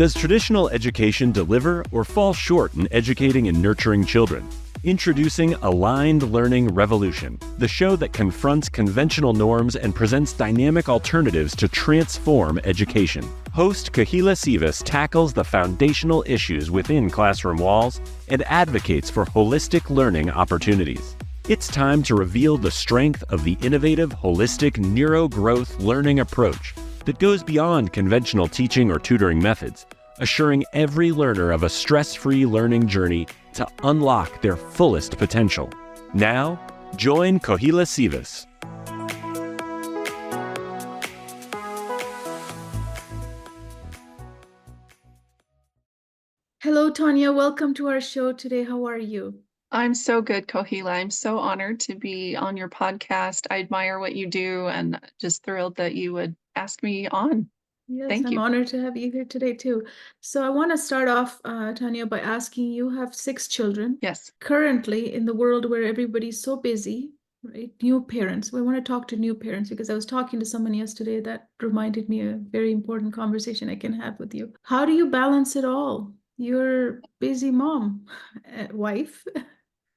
Does traditional education deliver or fall short in educating and nurturing children? Introducing Aligned Learning Revolution, the show that confronts conventional norms and presents dynamic alternatives to transform education. Host Kohila Sivas tackles the foundational issues within classroom walls and advocates for holistic learning opportunities. It's time to reveal the strength of the innovative, holistic neurogrowth learning approach that goes beyond conventional teaching or tutoring methods, assuring every learner of a stress-free learning journey to unlock their fullest potential. Now, join Kohila Sivas. Hello, Tonja. Welcome to our show today. How are you? I'm so good, Kohila. I'm so honored to be on your podcast. I admire what you do and just thrilled that you would ask me on. Yes, Thank I'm you. honored to have you here today too. So I want to start off, Tonja, by asking you have 6 children. Yes. Currently, in the world where everybody's so busy, right? New parents. We want to talk to new parents because I was talking to someone yesterday that reminded me of a very important conversation I can have with you. How do you balance it all? You're a busy mom, wife, 6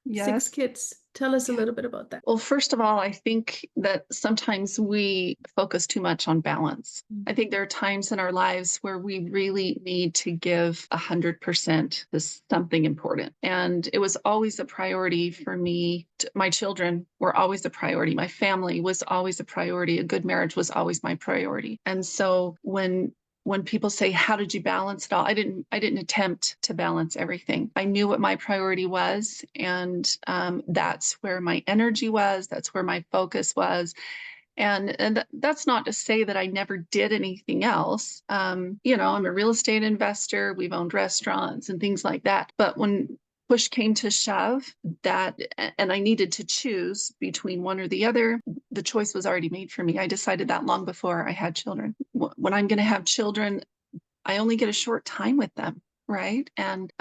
Yes. kids. Tell us a little bit about that. Well, first of all, I think that sometimes we focus too much on balance. I think there are times in our lives where we really need to give 100% to something important. And it was always a priority for me. My children were always a priority. My family was always a priority. A good marriage was always my priority. And so when people say, how did you balance it all? I didn't attempt to balance everything. I knew what my priority was, and that's where my energy was. That's where my focus was. And that's not to say that I never did anything else. I'm a real estate investor. We've owned restaurants and things like that. But when push came to shove, and I needed to choose between one or the other, the choice was already made for me. I decided that long before I had children. When I'm going to have children, I only get a short time with them, right? And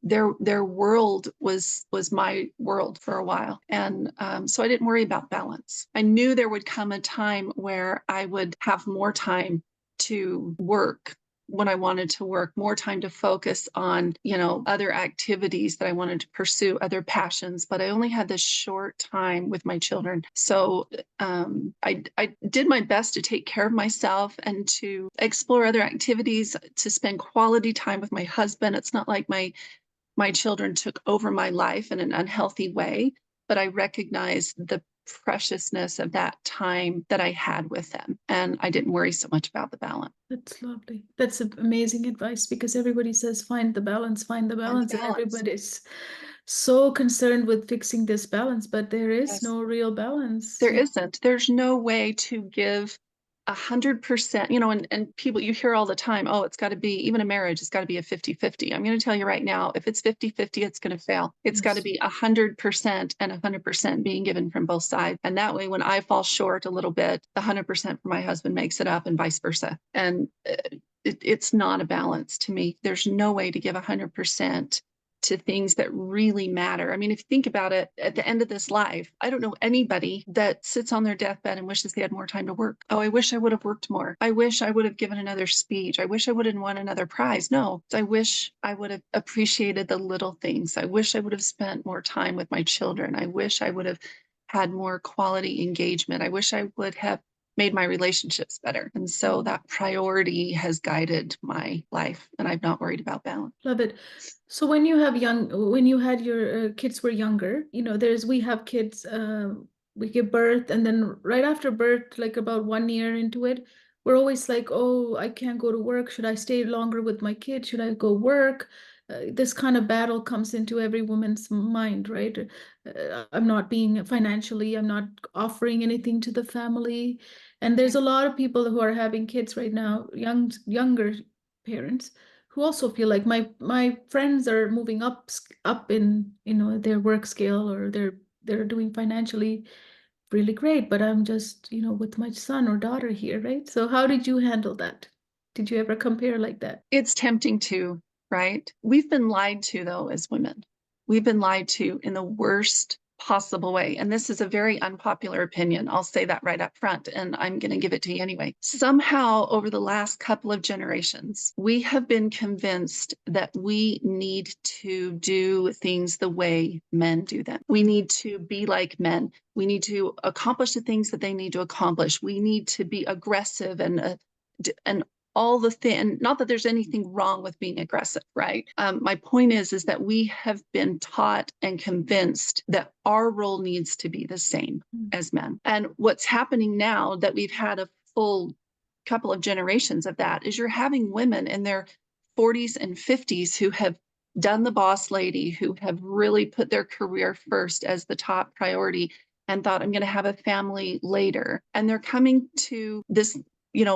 their world was my world for a while, and so I didn't worry about balance. I knew there would come a time where I would have more time to work when I wanted to work, more time to focus on, other activities that I wanted to pursue, other passions, but I only had this short time with my children. So I did my best to take care of myself and to explore other activities, to spend quality time with my husband. It's not like my children took over my life in an unhealthy way, but I recognized the preciousness of that time that I had with them. And I didn't worry so much about the balance. That's lovely. That's amazing advice because everybody says, find the balance, find the balance. And everybody's so concerned with fixing this balance, but there is no real balance. There isn't. There's no way to give 100%, and people, you hear all the time, oh, it's got to be, even a marriage, it's got to be a 50-50. I'm going to tell you right now, if it's 50-50, it's going to fail. It's got to be 100% and 100% being given from both sides. And that way, when I fall short a little bit, the 100% for my husband makes it up and vice versa. And it's not a balance to me. There's no way to give 100% to things that really matter. I mean, if you think about it, at the end of this life, I don't know anybody that sits on their deathbed and wishes they had more time to work. Oh, I wish I would have worked more. I wish I would have given another speech. I wish I would have won another prize. No, I wish I would have appreciated the little things. I wish I would have spent more time with my children. I wish I would have had more quality engagement. I wish I would have made my relationships better. And so that priority has guided my life, and I've not worried about balance. Love it. So when you had your kids were younger, we have kids, we give birth, and then right after birth, like about 1 year into it, we're always like, oh, I can't go to work. Should I stay longer with my kid? Should I go work? This kind of battle comes into every woman's mind, right? I'm not being financially, I'm not offering anything to the family. And there's a lot of people who are having kids right now, younger parents, who also feel like my friends are moving up in their work scale, or they're doing financially really great, but I'm just with my son or daughter here, right? So how did you handle that? Did you ever compare like that? It's tempting to, right? We've been lied to, though, as women. We've been lied to in the worst possible way. And this is a very unpopular opinion. I'll say that right up front, and I'm going to give it to you anyway. Somehow, over the last couple of generations, we have been convinced that we need to do things the way men do them. We need to be like men. We need to accomplish the things that they need to accomplish. We need to be aggressive and all the thing, not that there's anything wrong with being aggressive, right? My point is that we have been taught and convinced that our role needs to be the same as men. And what's happening now that we've had a full couple of generations of that is you're having women in their 40s and 50s who have done the boss lady, who have really put their career first as the top priority and thought, I'm going to have a family later. And they're coming to this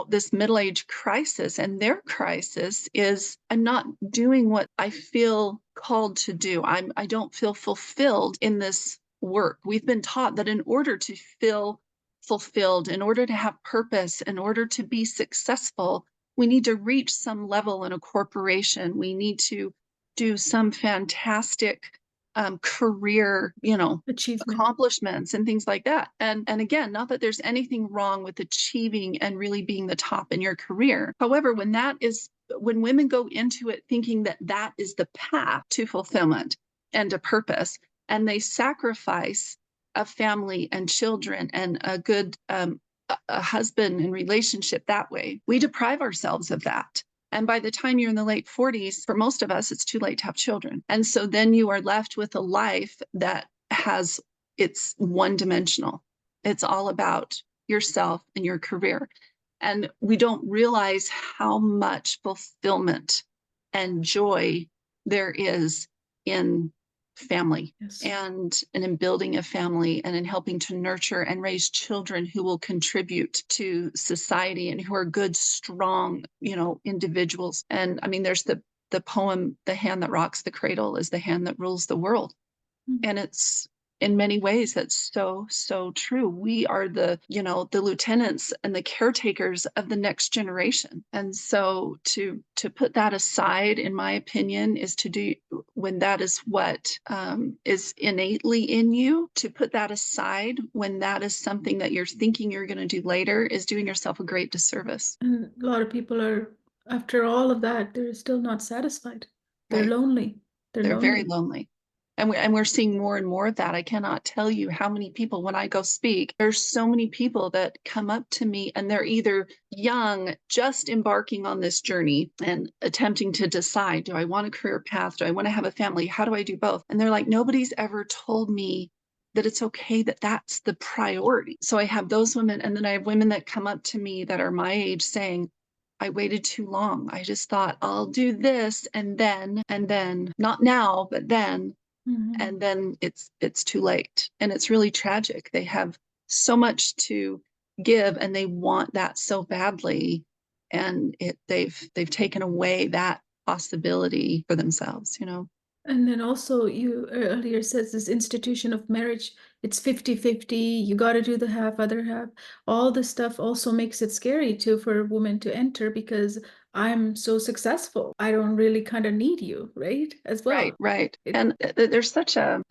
this middle-age crisis, and their crisis is, I'm not doing what I feel called to do. I don't feel fulfilled in this work. We've been taught that in order to feel fulfilled, in order to have purpose, in order to be successful, we need to reach some level in a corporation. We need to do some fantastic career, accomplishments and things like that. And again, not that there's anything wrong with achieving and really being the top in your career. However, when women go into it thinking that that is the path to fulfillment and to purpose, and they sacrifice a family and children and a good a husband and relationship that way, we deprive ourselves of that. And by the time you're in the late 40s, for most of us, it's too late to have children. And so then you are left with a life that it's one-dimensional. It's all about yourself and your career. And we don't realize how much fulfillment and joy there is in family. Yes. And in building a family and in helping to nurture and raise children who will contribute to society and who are good, strong, individuals. And I mean, there's the poem, "The hand that rocks the cradle is the hand that rules the world." Mm-hmm. And it's, in many ways, that's so, so true. We are the lieutenants and the caretakers of the next generation. And so to put that aside, in my opinion, is to do, when that is what is innately in you, to put that aside when that is something that you're thinking you're going to do later, is doing yourself a great disservice. And a lot of people are, after all of that, they're still not satisfied. They're right. Lonely. They're very lonely. And we're seeing more and more of that. I cannot tell you how many people, when I go speak, there's so many people that come up to me and they're either young, just embarking on this journey and attempting to decide, do I want a career path? Do I want to have a family? How do I do both? And they're like, nobody's ever told me that it's okay that that's the priority. So I have those women, and then I have women that come up to me that are my age saying, I waited too long. I just thought I'll do this and then, not now, but then. Mm-hmm. And then it's too late. And it's really tragic. They have so much to give and they want that so badly. And they've taken away that possibility for themselves, And then also, you earlier said this institution of marriage, it's 50-50, you got to do the half, other half. All this stuff also makes it scary too for a woman to enter, because I'm so successful, I don't really kind of need you, right? As well. Right. And there's such a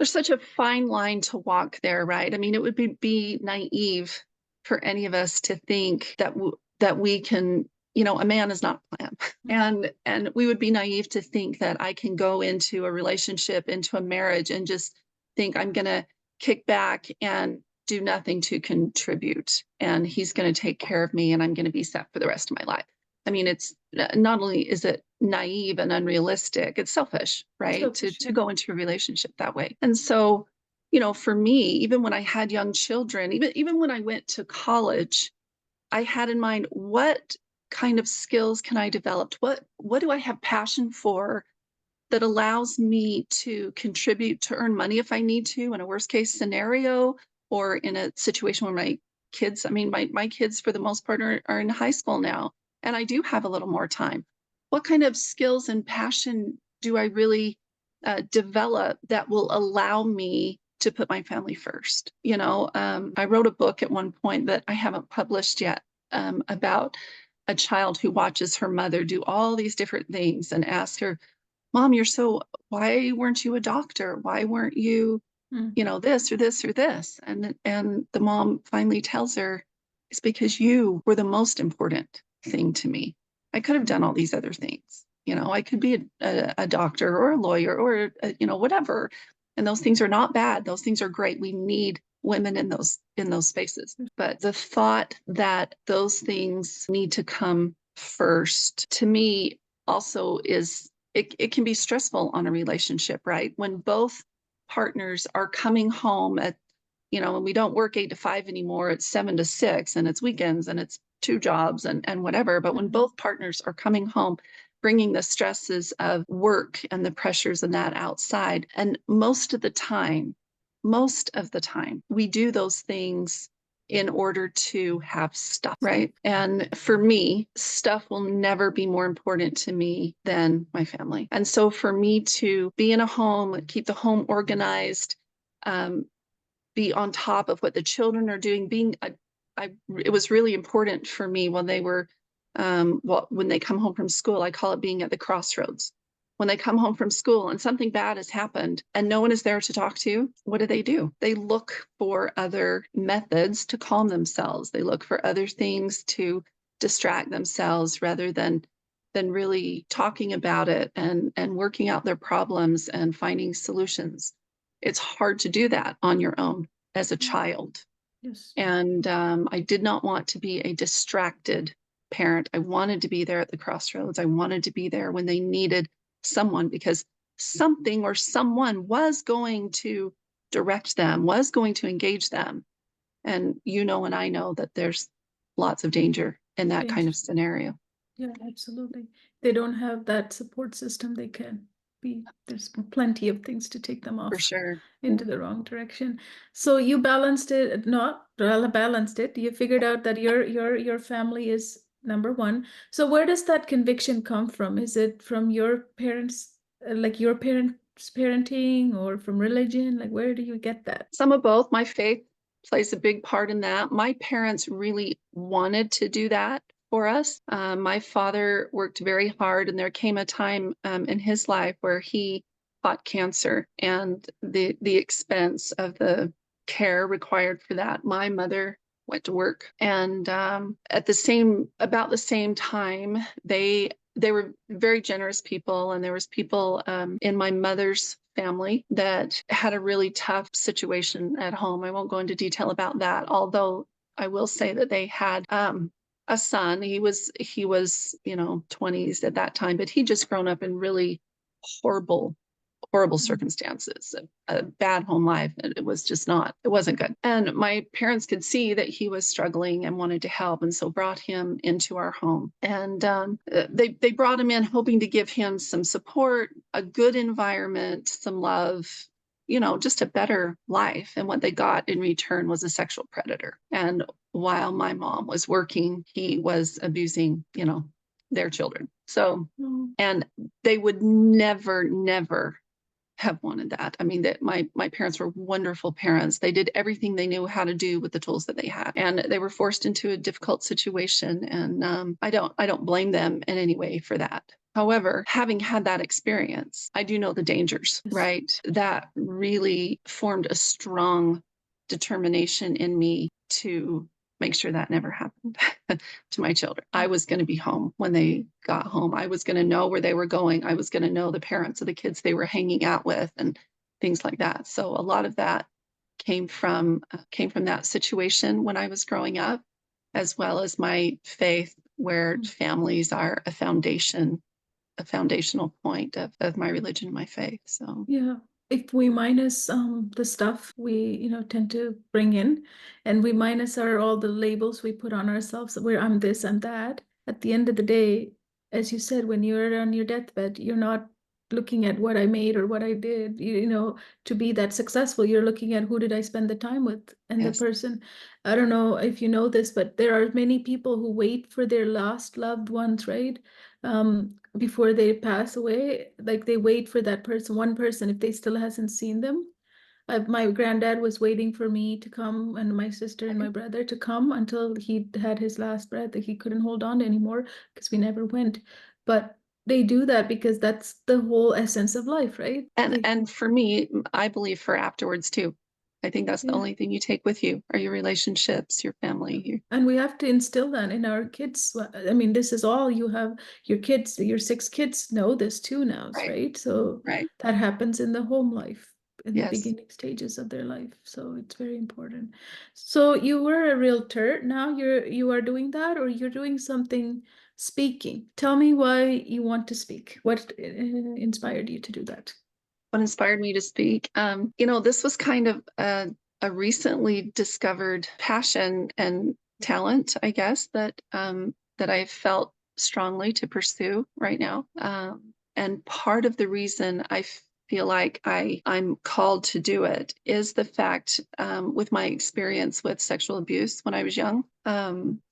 fine line to walk there, right? I mean, it would be naive for any of us to think that we can, a man is not a plan. And we would be naive to think that I can go into a relationship, into a marriage, and just think I'm going to kick back and do nothing to contribute. And he's going to take care of me and I'm going to be set for the rest of my life. I mean, it's not only is it naive and unrealistic, it's selfish, right? To go into a relationship that way. And so, for me, even when I had young children, even when I went to college, I had in mind, what kind of skills can I develop? What do I have passion for that allows me to contribute to earn money if I need to in a worst case scenario, or in a situation where my kids, my kids for the most part are in high school now, and I do have a little more time. What kind of skills and passion do I really develop that will allow me to put my family first? I wrote a book at one point that I haven't published yet about a child who watches her mother do all these different things and asks her, Mom, why weren't you a doctor? Why weren't you you know, this or this or this. And the mom finally tells her, it's because you were the most important thing to me. I could have done all these other things. You know, I could be a doctor or a lawyer or, you know, whatever. And those things are not bad. Those things are great. We need women in those spaces. But the thought that those things need to come first, to me, also is it can be stressful on a relationship, right? When both partners are coming home at, you know, and we don't work 8 to 5 anymore, it's 7 to 6 and it's weekends and it's 2 jobs and whatever. But when both partners are coming home, bringing the stresses of work and the pressures and that outside, and most of the time, we do those things in order to have stuff, right? And for me, stuff will never be more important to me than my family. And so for me to be in a home, keep the home organized, be on top of what the children are doing, it was really important for me when they were, when they come home from school. I call it being at the crossroads. When they come home from school and something bad has happened and no one is there to talk to, what do? They look for other methods to calm themselves. They look for other things to distract themselves rather than really talking about it and working out their problems and finding solutions. It's hard to do that on your own as a child. Yes. And I did not want to be a distracted parent. I wanted to be there at the crossroads. I wanted to be there when they needed someone, because something or someone was going to direct them, was going to engage them. And you know, and I know that there's lots of danger in that kind of scenario. Yeah, absolutely. They don't have that support system. They can be, there's plenty of things to take them off For sure. into the wrong direction. So you balanced it, not well, balanced it. You figured out that your family is number one. So where does that conviction come from? Is it from your parents, like your parents' parenting, or from religion? Like, where do you get that? Some of both. My faith plays a big part in that. My parents really wanted to do that for us. My father worked very hard, and there came a time in his life where he fought cancer, and the expense of the care required for that. My mother went to work, and about the same time, they were very generous people, and there was people in my mother's family that had a really tough situation at home. I won't go into detail about that, although I will say that they had a son. He was, you know, 20s at that time, but he'd just grown up in really horrible circumstances, a bad home life. It was just it wasn't good. And my parents could see that he was struggling and wanted to help, and so brought him into our home. And they brought him in hoping to give him some support, a good environment, some love, you know, just a better life. And what they got in return was a sexual predator. And while my mom was working, he was abusing, you know, their children. So, and they would never have wanted that. I mean, that my parents were wonderful parents. They did everything they knew how to do with the tools that they had, and they were forced into a difficult situation. And I don't blame them in any way for that. However, having had that experience, I do know the dangers, right? That really formed a strong determination in me to make sure that never happened to my children. I was going to be home when they got home. I was going to know where they were going. I was going to know the parents of the kids they were hanging out with and things like that. So a lot of that came from that situation when I was growing up, as well as my faith, where families are a foundational point of my religion and my faith. So yeah. If we minus the stuff we tend to bring in, and we minus all the labels we put on ourselves, where I'm this, I'm that, at the end of the day, as you said, when you're on your deathbed, you're not looking at what I made or what I did, to be that successful. You're looking at who did I spend the time with, and yes. the person. I don't know if you know this, but there are many people who wait for their last loved ones, right? Before they pass away, like they wait for that person, one person, if they still hasn't seen them. My granddad was waiting for me to come, and my sister and my brother to come, until he had his last breath, that he couldn't hold on anymore, because we never went. But they do that because that's the whole essence of life, right? And for me, I believe for afterwards too. I think that's the Yeah. only thing you take with you are your relationships, your family. And we have to instill that in our kids. I mean, this is all you have. Your kids, your 6 kids know this too now, Right. right? So Right. that happens in the home life, in the Yes. beginning stages of their life. So it's very important. So you were a realtor. Now you are doing that, or you're doing something speaking. Tell me why you want to speak. What inspired you to do that? What inspired me to speak? This was kind of a recently discovered passion and talent, I guess, that I felt strongly to pursue right now. And part of the reason I feel like I'm called to do it is the fact, with my experience with sexual abuse when I was young,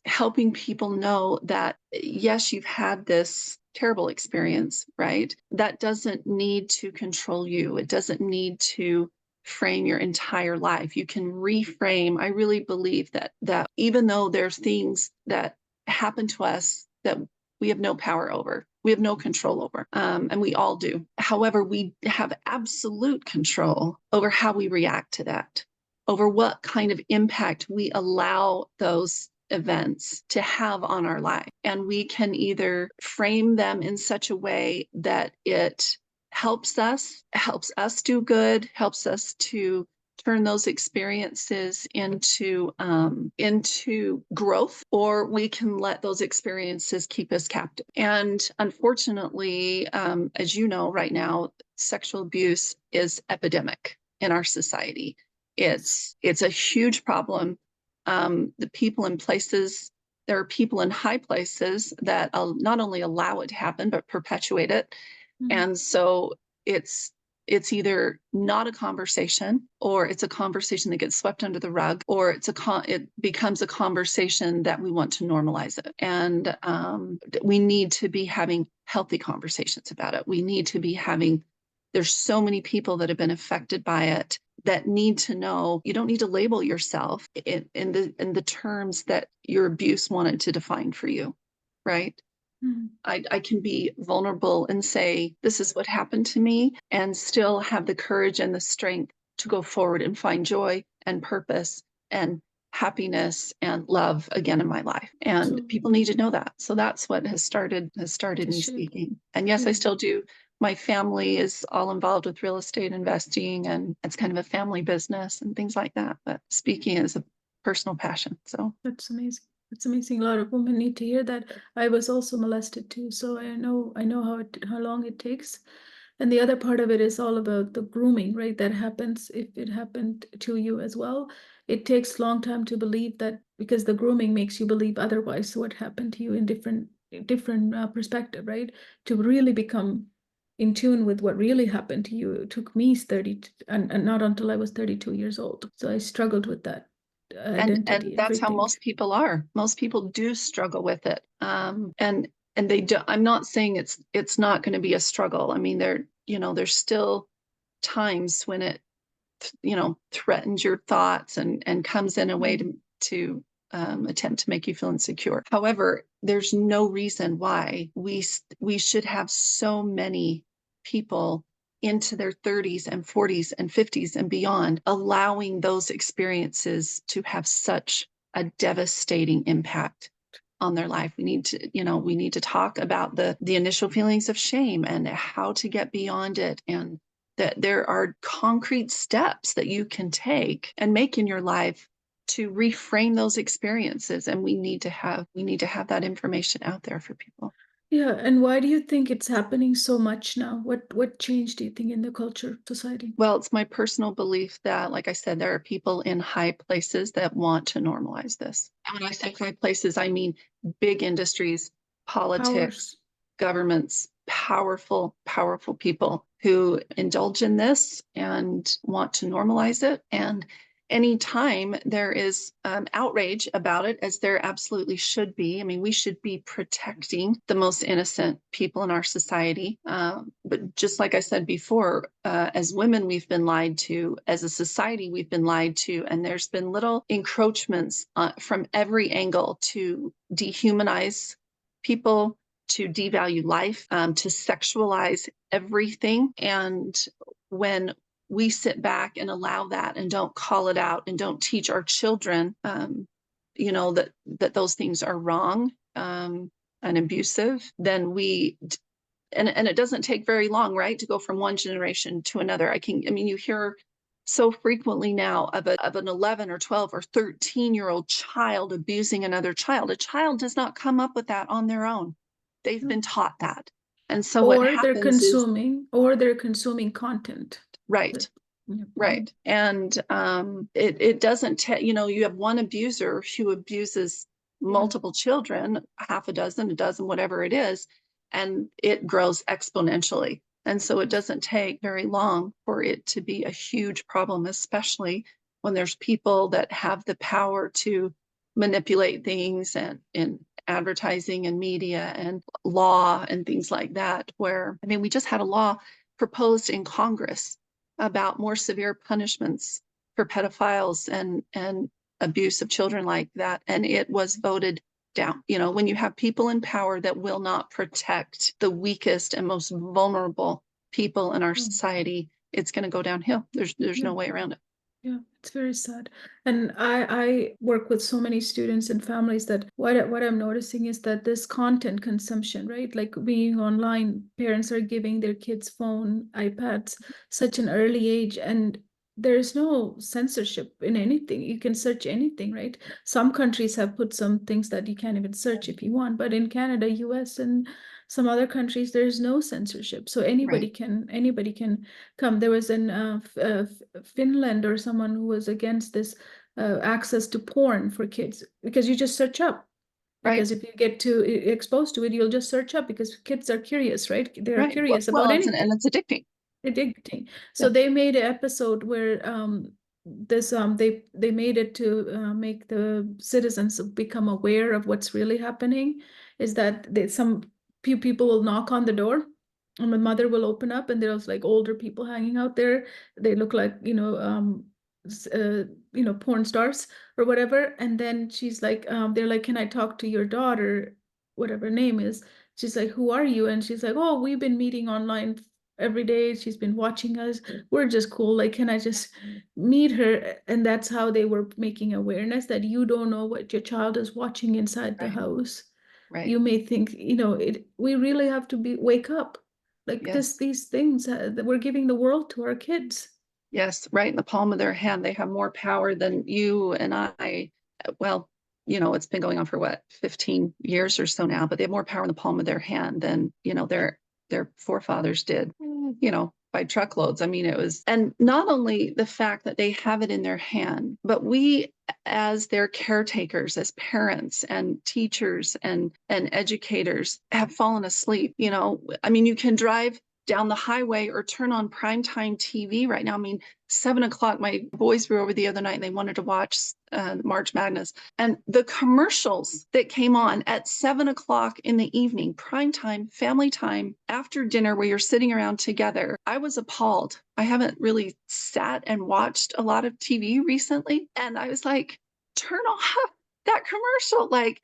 helping people know that yes, you've had this terrible experience, right? That doesn't need to control you. It doesn't need to frame your entire life. You can reframe. I really believe that even though there's things that happen to us that we have no power over, we have no control over, and we all do. However, we have absolute control over how we react to that, over what kind of impact we allow those events to have on our life. And we can either frame them in such a way that it helps us do good, helps us to turn those experiences into growth, or we can let those experiences keep us captive. And unfortunately, as you know, right now, sexual abuse is epidemic in our society. It's a huge problem. The people in places, there are people in high places that not only allow it to happen, but perpetuate it. And so it's either not a conversation, or it's a conversation that gets swept under the rug, or it becomes a conversation that we want to normalize it. And we need to be having healthy conversations about it. We need to be having, there's so many people that have been affected by it that need to know you don't need to label yourself in the terms that your abuse wanted to define for you, right? I can be vulnerable and say, this is what happened to me, and still have the courage and the strength to go forward and find joy and purpose and happiness and love again in my life. And people need to know that. So that's what has started me speaking. And yes, I still do. My family is all involved with real estate investing, and it's kind of a family business and things like that. But speaking is a personal passion. So that's amazing. It's amazing. A lot of women need to hear that. I was also molested too, so I know how long it takes. And the other part of it is all about the grooming, right? That happens if it happened to you as well. It takes a long time to believe that, because the grooming makes you believe otherwise. So what happened to you in different perspective, right? To really become in tune with what really happened to you. It took me 30, and not until I was 32 years old. So I struggled with that identity, and that's how everything. most people are. Most people do struggle with it, and they do. I'm not saying it's not going to be a struggle. I mean, there's still times when it threatens your thoughts and comes in a way to attempt to make you feel insecure. However, there's no reason why we should have so many people into their 30s and 40s and 50s and beyond, allowing those experiences to have such a devastating impact on their life. We need to talk about the initial feelings of shame and how to get beyond it, and that there are concrete steps that you can take and make in your life to reframe those experiences. And we need to have that information out there for people. Yeah, and why do you think it's happening so much now? What change do you think in the culture, society? Well, it's my personal belief that, like I said, there are people in high places that want to normalize this. And when I say high places, I mean big industries, politics, governments, powerful people who indulge in this and want to normalize it. And anytime there is outrage about it, as there absolutely should be, I mean, we should be protecting the most innocent people in our society. But just like I said before, as women, we've been lied to. As a society, we've been lied to. And there's been little encroachments from every angle to dehumanize people, to devalue life, to sexualize everything. And when we sit back and allow that and don't call it out and don't teach our children, that those things are wrong and abusive, then and it doesn't take very long, right, to go from one generation to another. You hear so frequently now of an 11 or 12 or 13-year-old child abusing another child. A child does not come up with that on their own. They've been taught that. And so what happens is, they're consuming content. right. Yeah. Right. And it doesn't, you have one abuser who abuses multiple children, half a dozen, whatever it is, and it grows exponentially. And so it doesn't take very long for it to be a huge problem, especially when there's people that have the power to manipulate things and in advertising and media and law and things like that, where, we just had a law proposed in Congress about more severe punishments for pedophiles and abuse of children like that. And it was voted down. When you have people in power that will not protect the weakest and most vulnerable people in our society, it's going to go downhill. There's no way around it. Yeah, it's very sad. And I work with so many students and families that what I'm noticing is that this content consumption, right? Like being online, parents are giving their kids phone, iPads, such an early age, and there's no censorship in anything. You can search anything, right? Some countries have put some things that you can't even search if you want, but in Canada, US, and some other countries, there's no censorship. So anybody can come. There was in Finland or someone who was against this access to porn for kids, because you just search up. Because if you get too exposed to it, you'll just search up, because kids are curious, right? They're curious about anything. And it's addicting. So they made an episode where they made it to make the citizens become aware of what's really happening. Is that some few people will knock on the door, and the mother will open up, and there's like older people hanging out there. They look like porn stars or whatever. And then she's like, they're like, "Can I talk to your daughter, whatever her name is?" She's like, "Who are you?" And she's like, "Oh, we've been meeting online every day. She's been watching us. We're just cool. Like, can I just meet her?" And that's how they were making awareness that you don't know what your child is watching inside the house. Right. You may think, we really have to wake up. Like these things that we're giving the world to our kids. Yes, right in the palm of their hand. They have more power than you and I. Well, it's been going on for 15 years or so now, but they have more power in the palm of their hand than, their forefathers did, by truckloads. It was, and not only the fact that they have it in their hand, but we as their caretakers, as parents and teachers and educators have fallen asleep. You can drive down the highway or turn on primetime TV right now. 7:00, my boys were over the other night and they wanted to watch March Madness. And the commercials that came on at 7:00 in the evening, primetime, family time, after dinner, where you're sitting around together, I was appalled. I haven't really sat and watched a lot of TV recently. And I was like, turn off that commercial. Like,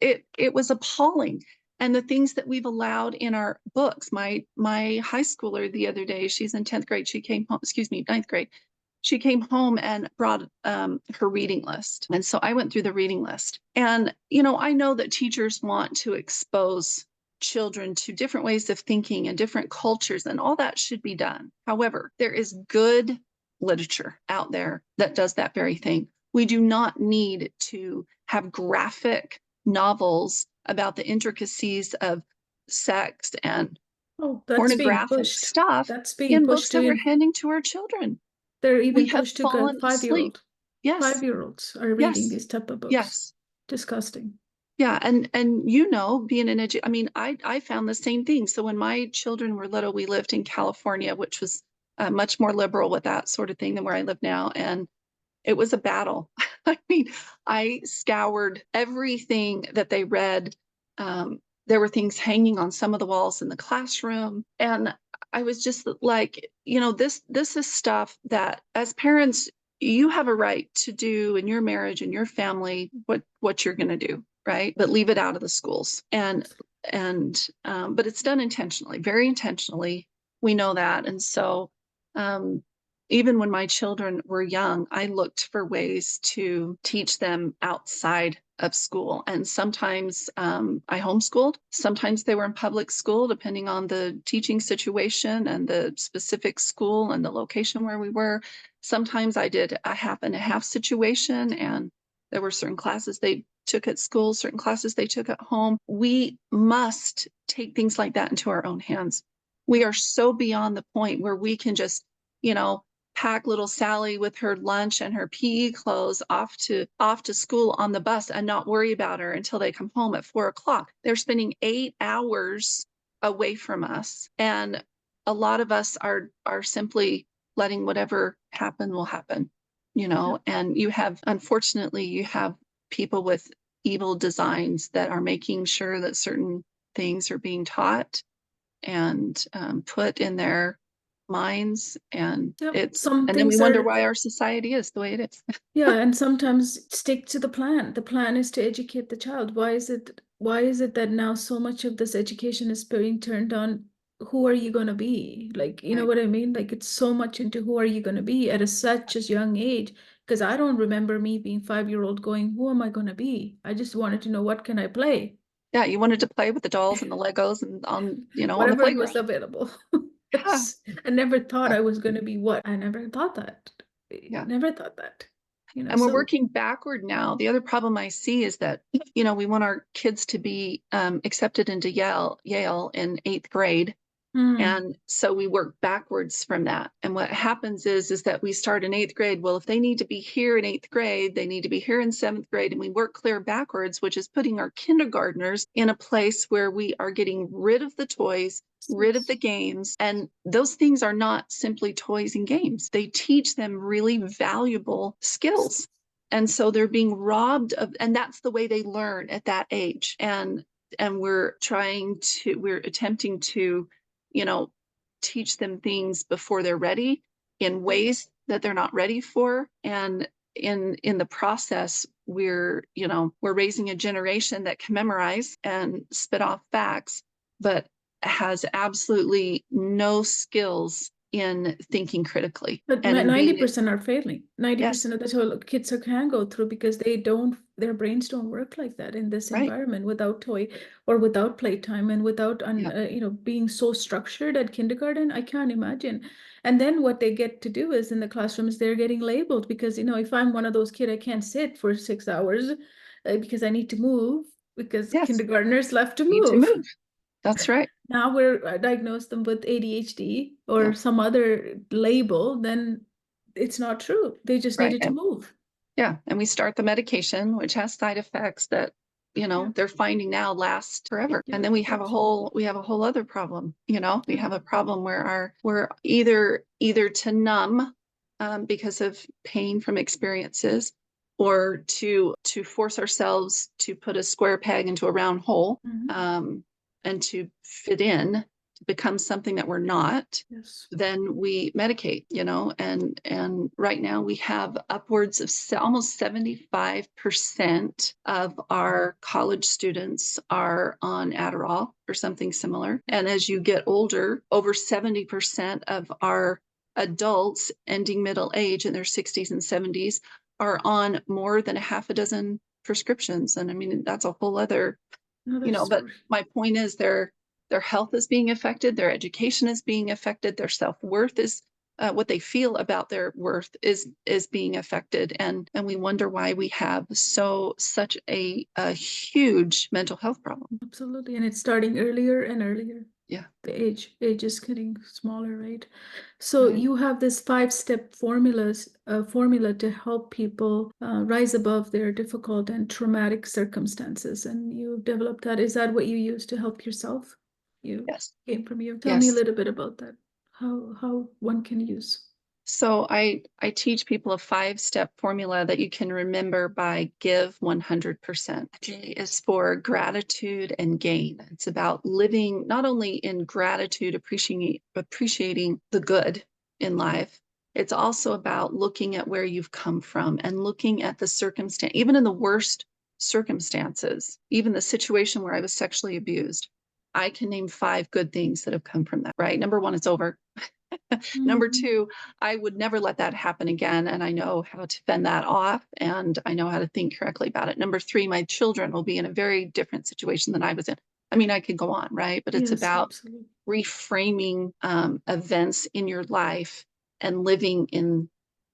it was appalling. And the things that we've allowed in our books. My high schooler the other day, she's in 10th grade. She came home, 9th grade. She came home and brought her reading list. And so I went through the reading list. And, I know that teachers want to expose children to different ways of thinking and different cultures, and all that should be done. However, there is good literature out there that does that very thing. We do not need to have graphic novels about the intricacies of sex and pornographic stuff in books that we're handing to our children. They're even pushed to go 5-year-old. Yes. 5-year-olds are reading these type of books. Yes. Disgusting. Yeah. And being an I found the same thing. So when my children were little, we lived in California, which was much more liberal with that sort of thing than where I live now. And it was a battle. I scoured everything that they read. There were things hanging on some of the walls in the classroom. And I was just like, this is stuff that as parents, you have a right to do in your marriage and your family, what you're going to do, right? But leave it out of the schools. And But it's done intentionally, very intentionally. We know that. And so even when my children were young, I looked for ways to teach them outside of school. And sometimes I homeschooled. Sometimes they were in public school, depending on the teaching situation and the specific school and the location where we were. Sometimes I did a half and a half situation, and there were certain classes they took at school, certain classes they took at home. We must take things like that into our own hands. We are so beyond the point where we can just, pack little Sally with her lunch and her PE clothes off to school on the bus and not worry about her until they come home at 4 o'clock. They're spending 8 hours away from us. And a lot of us are simply letting whatever happen will happen, and unfortunately, you have people with evil designs that are making sure that certain things are being taught and put in their minds, and Some and then we things wonder are, why our society is the way it is. yeah, and sometimes stick to the plan. The plan is to educate the child. Why is it that now so much of this education is being turned on who are you going to be? Like, you know Right. what I mean? Like, it's so much into who are you going to be at such a young age. Because I don't remember me being 5-year-old going, who am I going to be? I just wanted to know, what can I play? Yeah, you wanted to play with the dolls and the Legos and on the Whatever was playground. available. Yeah, I never thought yeah, I was going to be what. I never thought that. yeah. Never thought that. And we're So working backward now. The other problem I see is that, we want our kids to be accepted into Yale in 8th grade. And so we work backwards from that. And what happens is that we start in 8th grade. Well, if they need to be here in 8th grade, they need to be here in 7th grade. And we work clear backwards, which is putting our kindergartners in a place where we are getting rid of the toys, rid of the games. And those things are not simply toys and games. They teach them really valuable skills. And so they're being robbed of, and that's the way they learn at that age. And we're attempting to teach them things before they're ready in ways that they're not ready for. And in the process, we're raising a generation that can memorize and spit off facts, but has absolutely no skills in thinking critically. But And in 90% are failing. 90% yes, of the total kids can go through because their brains don't work like that in this right. environment without toy or without playtime and without, Yeah. being so structured at kindergarten. I can't imagine. And then what they get to do is in the classrooms, they're getting labeled because, if I'm one of those kids, I can't sit for 6 hours because I need to move because Yes, kindergartners love to need to move. move. That's right. Now we're diagnose them with ADHD or Yeah. some other label, then it's not true. They just Right. needed to move. Yeah, and we start the medication, which has side effects that they're finding now last forever. Yeah, And then we have a whole other problem. We have a problem where we're either to numb because of pain from experiences, or to force ourselves to put a square peg into a round hole, and to fit in, to become something that we're not. Yes. Then we medicate, and right now we have upwards of almost 75% of our college students are on Adderall or something similar. And as you get older, over 70% of our adults ending middle age in their 60s and 70s are on more than a half a dozen prescriptions. And I mean, that's a whole other, but my point is their health is being affected, their education is being affected, their self-worth is what they feel about their worth is being affected. And we wonder why we have such a huge mental health problem. Absolutely. And it's starting earlier and earlier. Yeah. The age is getting smaller, right? So Right. you have this 5-step formula to help people rise above their difficult and traumatic circumstances. And you developed that. Is that what you use to help yourself? Yes. Came from you. Tell me a little bit about that. How one can use. So I teach people a 5-step formula that you can remember by give 100%. G is for gratitude and gain. It's about living not only in gratitude, appreciating the good in life. It's also about looking at where you've come from and looking at the circumstance, even in the worst circumstances, even the situation where I was sexually abused, I can name 5 good things that have come from that, right? Number 1, it's over. Number 2, I would never let that happen again. And I know how to fend that off, and I know how to think correctly about it. Number 3, my children will be in a very different situation than I was in. I mean, I could go on, right? But it's Yes, about absolutely. reframing events in your life and living in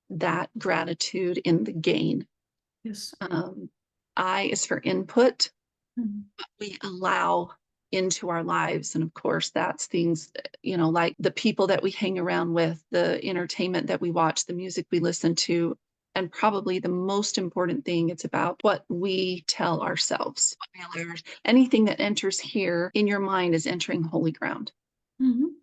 that gratitude in the gain. Yes. I is for input, Mhm. what we allow into our lives. And of course, that's things, like the people that we hang around with, the entertainment that we watch, the music we listen to. And probably the most important thing, it's about what we tell ourselves. Anything that enters here in your mind is entering holy ground. Mhm.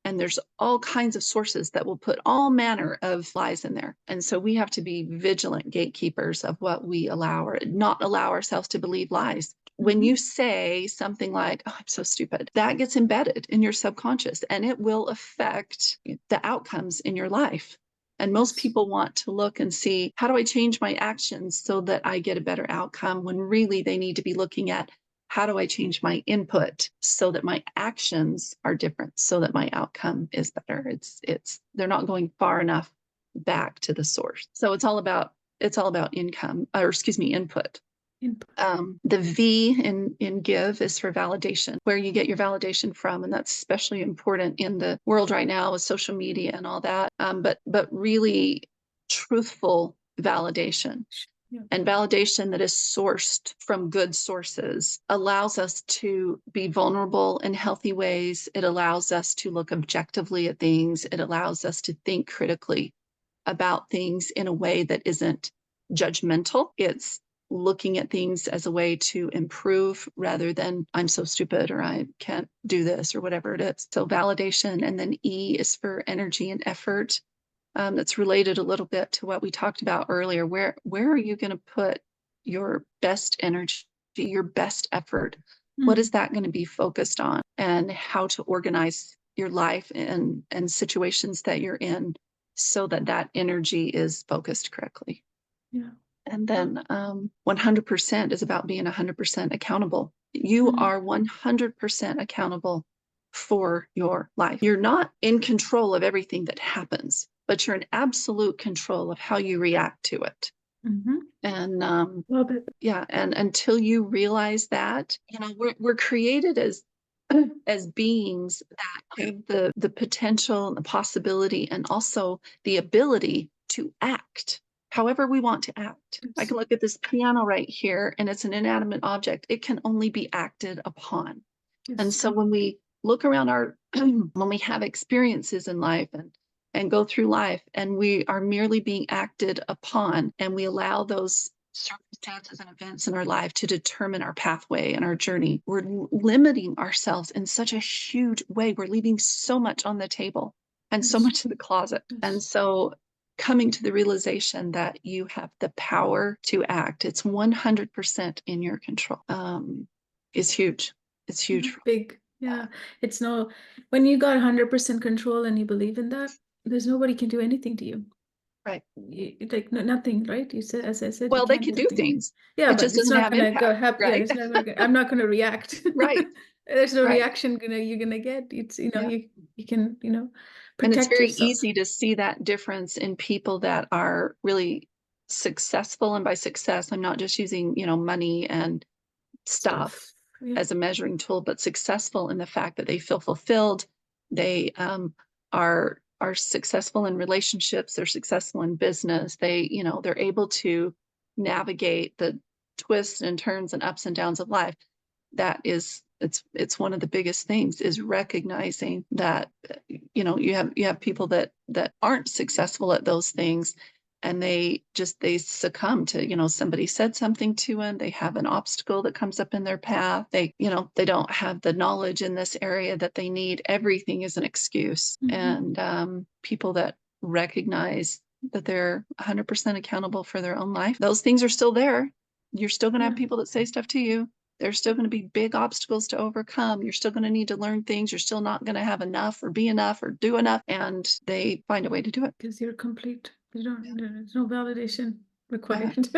And there's all kinds of sources that will put all manner of lies in there. And so we have to be vigilant gatekeepers of what we allow or not allow ourselves to believe lies. When you say something like, oh, I'm so stupid, that gets embedded in your subconscious, and it will affect the outcomes in your life. And most Yes. people want to look and see, how do I change my actions so that I get a better outcome, when really they need to be looking at, how do I change my input so that my actions are different, so that my outcome is better? They're not going far enough back to the source. So it's all about input. The V in give is for validation, where you get your validation from, and that's especially important in the world right now with social media and all that. But really truthful validation. Yeah. And validation that is sourced from good sources allows us to be vulnerable in healthy ways. It allows us to look objectively at things. It allows us to think critically about things in a way that isn't judgmental. It's looking at things as a way to improve rather than, I'm so stupid, or I can't do this, or whatever it is. So validation. And then E is for energy and effort. That's related a little bit to what we talked about earlier. Where are you going to put your best energy, your best effort? What is that going to be focused on, and how to organize your life and situations that you're in so that that energy is focused correctly? Yeah. And then 100% is about being 100% accountable. You are 100% accountable for your life. You're not in control of everything that happens, but you're in absolute control of how you react to it. And Love it. yeah, and until you realize that, we're created as beings that have the potential and the possibility, and also the ability to act however we want to act. I can look at this piano right here, and it's an inanimate object. It can only be acted upon. And so when we look around when we have experiences in life and go through life, and we are merely being acted upon, and we allow those circumstances and events in our life to determine our pathway and our journey, we're limiting ourselves in such a huge way. We're leaving so much on the table and so much in the closet. And so coming to the realization that you have the power to act, it's 100% in your control, is huge. It's huge. Big. Yeah. It's when you got 100% control and you believe in that, there's nobody can do anything to you. Right. Nothing, right? You said, as I said, Well, you they can't can do do anything. things. Yeah, It but just it's doesn't not have gonna impact, go happen. Yeah, right? it's never gonna, I'm not gonna react. Right. There's no Right. reaction you're gonna get. It's Yeah. you can And it's protect very yourself. easy to see that difference in people that are really successful. And by success, I'm not just using, money and stuff Yeah. as a measuring tool, but successful in the fact that they feel fulfilled. They are successful in relationships. They're successful in business. They're able to navigate the twists and turns and ups and downs of life. That is, it's one of the biggest things, is recognizing that you have people that aren't successful at those things, and they succumb to, somebody said something to them, they have an obstacle that comes up in their path, they don't have the knowledge in this area that they need. Everything is an excuse. And people that recognize that they're 100% accountable for their own life, those things are still there. You're still going to have people that say stuff to you. There's still going to be big obstacles to overcome. You're still going to need to learn things. You're still not going to have enough or be enough or do enough. And they find a way to do it. Because you're complete. There's no validation required.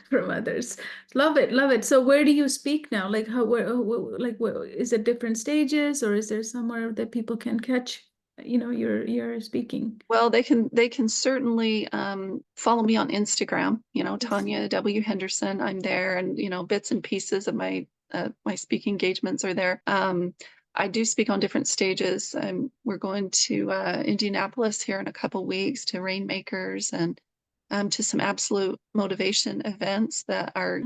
from others. Love it, love it. So where do you speak now? Like how, is it different stages, or is there somewhere that people can catch, you're speaking? Well, they can certainly follow me on Instagram, Yes. Tonja W. Henderson. I'm there, and bits and pieces of my speaking engagements are there. I do speak on different stages. We're going to Indianapolis here in a couple weeks to Rainmakers and to some absolute motivation events that are,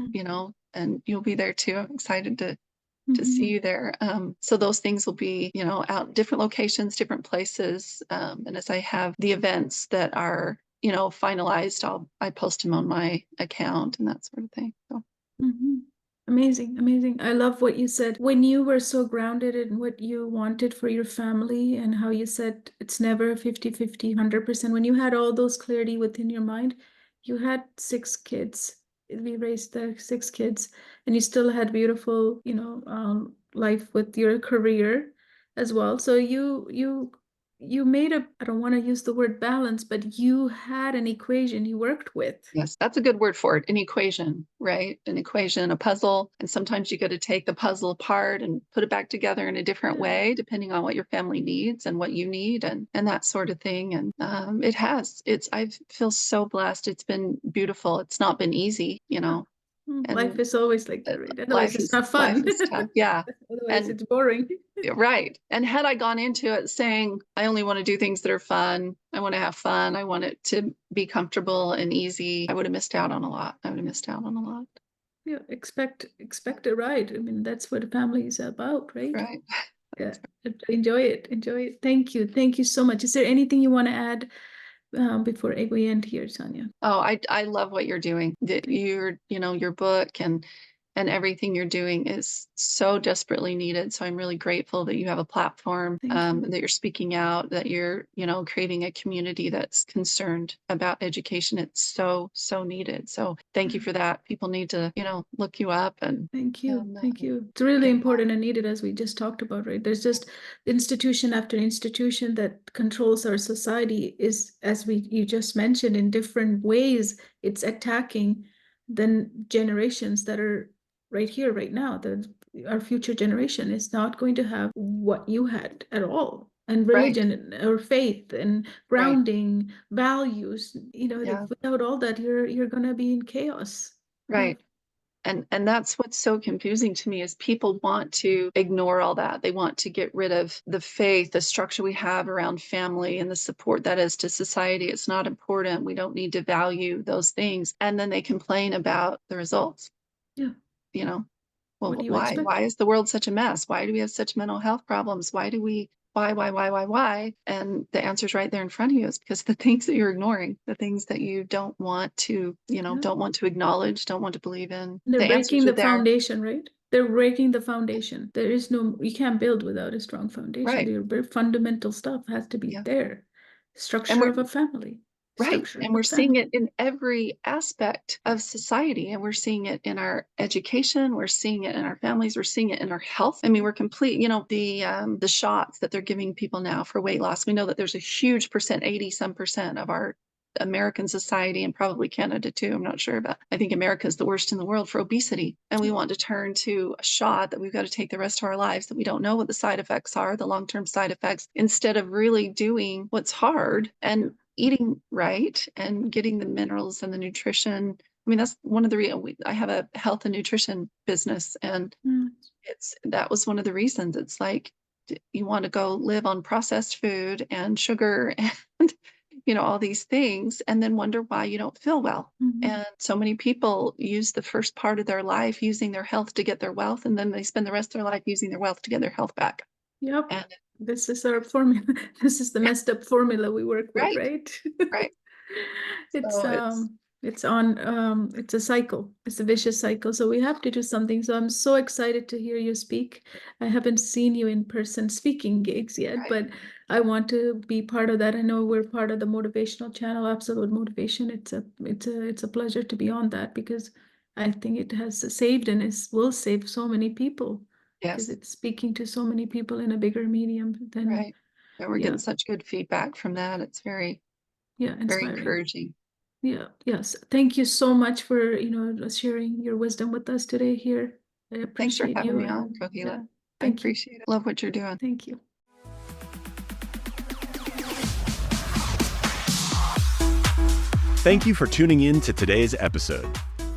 and you'll be there too. I'm excited to see you there. So those things will be, out different locations, different places. And as I have the events that are, finalized, I post them on my account and that sort of thing. So. Mhm. Amazing, amazing. I love what you said when you were so grounded in what you wanted for your family and how you said it's never 50-50, 100%. When you had all those clarity within your mind, you had 6 kids. We raised the 6 kids, and you still had beautiful, life with your career as well. So you made I don't want to use the word balance, but you had an equation you worked with. Yes, that's a good word for it. An equation, right? An equation, a puzzle. And sometimes you got to take the puzzle apart and put it back together in a different way, depending on what your family needs and what you need and that sort of thing. And I feel so blessed. It's been beautiful. It's not been easy, And and life is always like that, right? Otherwise, life it's is not fun. tough. Yeah. Otherwise, And it's boring. right. And had I gone into it saying, I only want to do things that are fun, I want to have fun, I want it to be comfortable and easy, I would have missed out on a lot. I would have missed out on a lot. Yeah, expect a ride. I mean, that's what a family is about, right? Right. Yeah. Enjoy it. Enjoy it. Thank you. Thank you so much. Is there anything you want to add before we end here, Sonia? Oh, I love what you're doing. Your book and everything you're doing is so desperately needed. So I'm really grateful that you have a platform, that you're speaking out, that you're, creating a community that's concerned about education. It's so, so needed. So thank you for that. People need to, look you up and Thank you. Thank you. It's really important and needed, as we just talked about, right? There's just institution after institution that controls our society is, as you just mentioned, in different ways, it's attacking then generations that are right here, right now. Our future generation is not going to have what you had at all. And religion or faith and grounding values, without all that, you're gonna be in chaos. Right. And that's what's so confusing to me is people want to ignore all that. They want to get rid of the faith, the structure we have around family and the support that is to society. It's not important. We don't need to value those things. And then they complain about the results. Yeah. Well, What do you why? expect? Why is the world such a mess? Why do we have such mental health problems? Why? Why? And the answer's right there in front of you. Is because the things that you're ignoring, the things that you don't want to, don't want to acknowledge, don't want to believe in. They're The answers breaking are the there. foundation, right? They're breaking the foundation. You can't build without a strong foundation. Right. Your very fundamental stuff has to be Yeah. there. And Structure of a family. right. Structure And of we're a seeing family. it in every aspect of society. And we're seeing it in our education. We're seeing it in our families. We're seeing it in our health. I mean, we're complete, the shots that they're giving people now for weight loss. We know that there's a huge percent, 80% of our American society and probably Canada too. I'm not sure, but I think America is the worst in the world for obesity. And we want to turn to a shot that we've got to take the rest of our lives, that we don't know what the side effects are, the long-term side effects, instead of really doing what's hard and eating right and getting the minerals and the nutrition. I mean, that's one of the reasons I have a health and nutrition business, and that was one of the reasons. It's like you want to go live on processed food and sugar and all these things, and then wonder why you don't feel well. And so many people use the first part of their life using their health to get their wealth, and then they spend the rest of their life using their wealth to get their health back. Yep. And This is our formula. This is the messed up formula we work with, right? Right. It's a cycle. It's a vicious cycle. So we have to do something. So I'm so excited to hear you speak. I haven't seen you in person speaking gigs yet, but I want to be part of that. I know we're part of the motivational channel, Absolute Motivation. It's a pleasure to be on that, because I think it has saved and will save so many people. Because it's speaking to so many people in a bigger medium than right. And we're getting such good feedback from that. It's very, very inspiring. encouraging. Yeah, yes. Thank you so much for, sharing your wisdom with us today here. I Thanks for appreciate having you. me on, And Kohila. yeah, I thank you. appreciate it. Love what you're doing. Thank you. Thank you for tuning in to today's episode.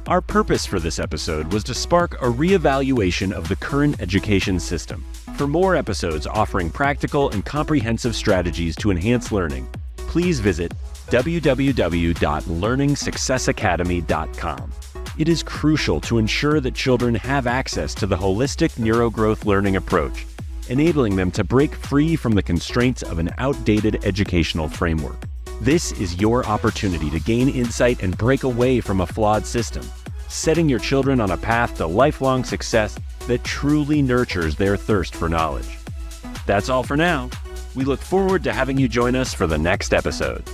Our purpose for this episode was to spark a reevaluation of the current education system. For more episodes offering practical and comprehensive strategies to enhance learning, please visit www.learningsuccessacademy.com. It is crucial to ensure that children have access to the holistic neurogrowth learning approach, enabling them to break free from the constraints of an outdated educational framework. This is your opportunity to gain insight and break away from a flawed system, setting your children on a path to lifelong success that truly nurtures their thirst for knowledge. That's all for now. We look forward to having you join us for the next episode.